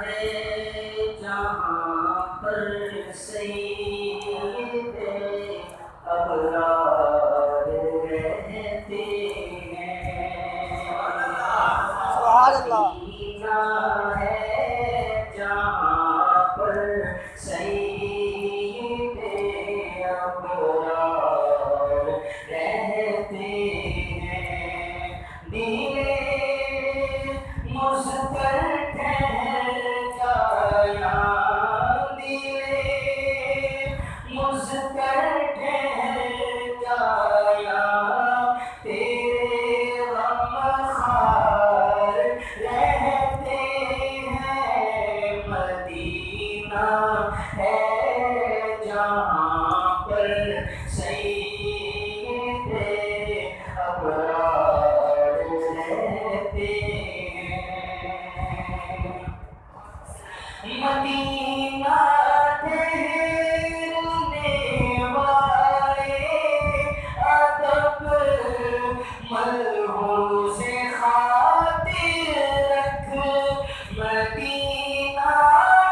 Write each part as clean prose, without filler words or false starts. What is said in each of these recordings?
ہے جہاں پر سید ابرار رہتے ہیں، سبحان اللہ۔ مدینہ ہے جہاں پر سید ابرار رہتے ہیں، دل مضطر ٹھہر جایا، دل مضطر ٹھہر جایا، تیرے غم خوار رہتے ہیں، مدینہ ہے جہاں پر سید ابرار رہتے ہیں، مدینہ ٹھہرنے والے ادب ملحوظ خاطر رکھ، مدینہ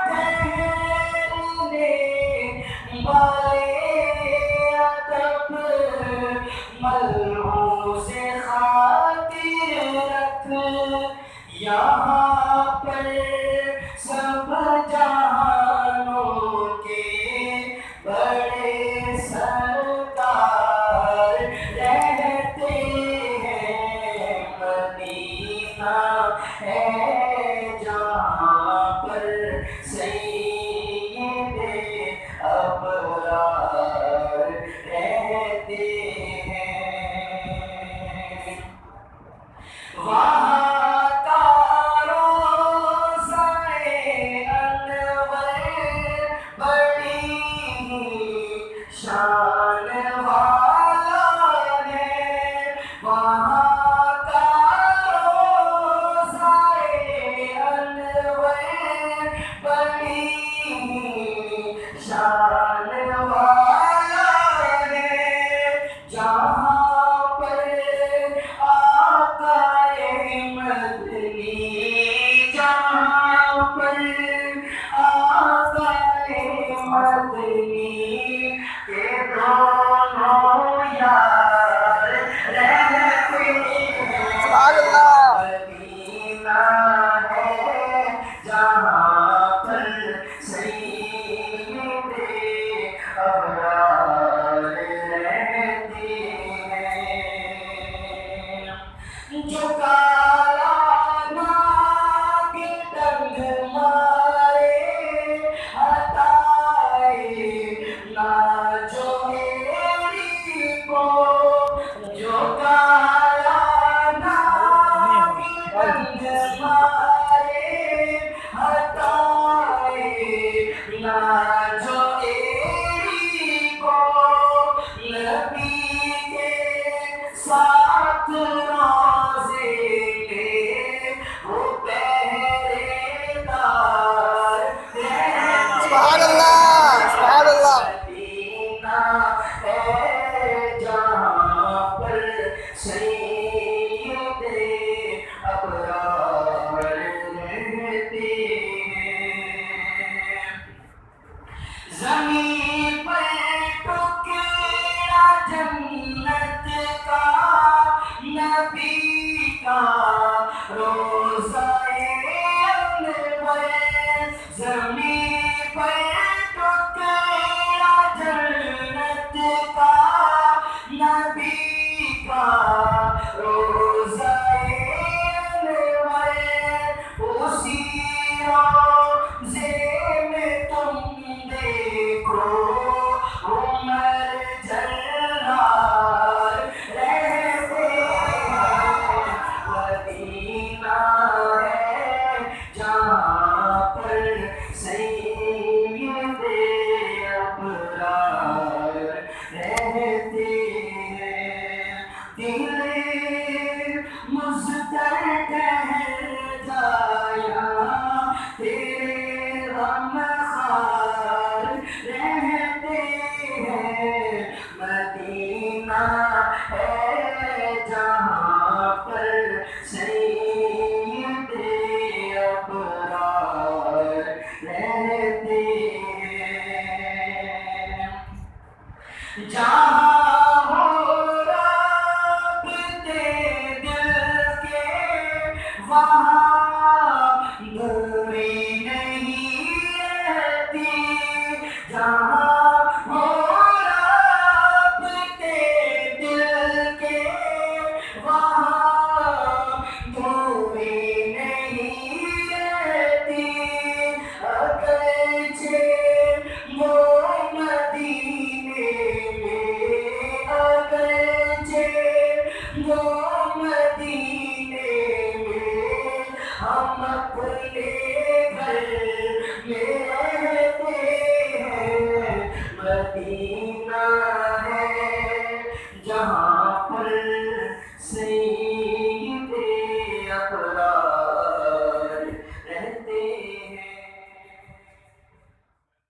ٹھہرنے والے ادب ملحوظ خاطر رکھ، یہاں پر سب جہانوں کے بڑے سرکار رہتے ہیں، مدینہ ہے جہاں پر سید ابرار رہتے ہیں، وہاں کا روضہ انور بڑی شان والا ہے، وہاں کا روضہ انور بڑی شان والا ہے، جہاں پر آقا مدنی، جہاں پر آقا مدنی کے دونوں یار رہتے ہیں، سبحان اللہ۔ مدینہ ہے جہاں پر سید ابرار رہتے ہیں، جو کالا ناگ ڈنگ مارے ہٹائے نہ جو میری کو، جو کالا ناگ ڈنگ مارے ہٹائے نہ جو میری کو، نبی کے ساتھ روزے لے وہ پہرے دار رہتے سبحان اللہ، سبحان اللہ۔ مدینہ ہے جہاں پر سید ابرار رہتے ہیں، زمین پر ٹکڑا جنت کا نبی کا روضہ انور، زمین پر ٹکڑا جنت کا نبی کا روضہ انور، اسی روضے میں تم دیکھو عمر جلال رہتے ہیں، مدینہ ہے جہاں پر سید ابرار رہتے ہیں، دل مضطر ٹھہر جایا، تیرے غم خوار رہتے ہیں، مدینہ ہے جہاں پر سید ابرار جہاں ہو رابطے دل کے وہاں دوری نہیں رہتی جہاں ہو رابطے دل کے وہاں دوری نہیں رہتی اگرچہ وہ مدینے میں اگرچہ وہ مدینے میں ہم اپنے گھر میں رہتے ہیں مدینہ ہے جہاں پر سید اقرار